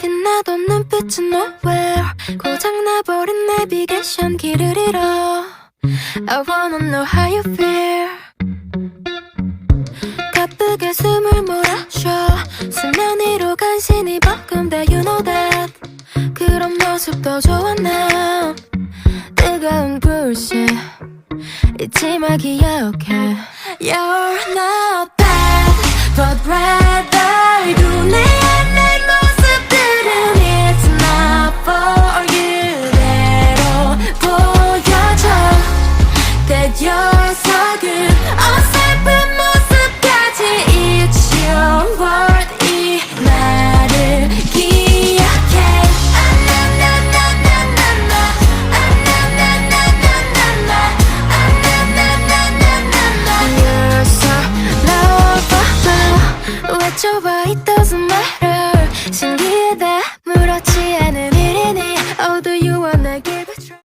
빛나던 눈빛은 nowhere 고장나버린 내비게이션 길을 잃어 I wanna know how you feel 가쁘게 숨을 몰아쉬어 수면 위로 간신히 버금대 You know that 그런 모습도 좋아 나 뜨거운 불씨 잊지 마 기억해 You're not bad but rather 눈에 내 모습들은 It's not for you 대로 보여줘 That you're so good 어설픈 모습까지 It's your word 이 말을 기억해 You're so loveable 외쳐봐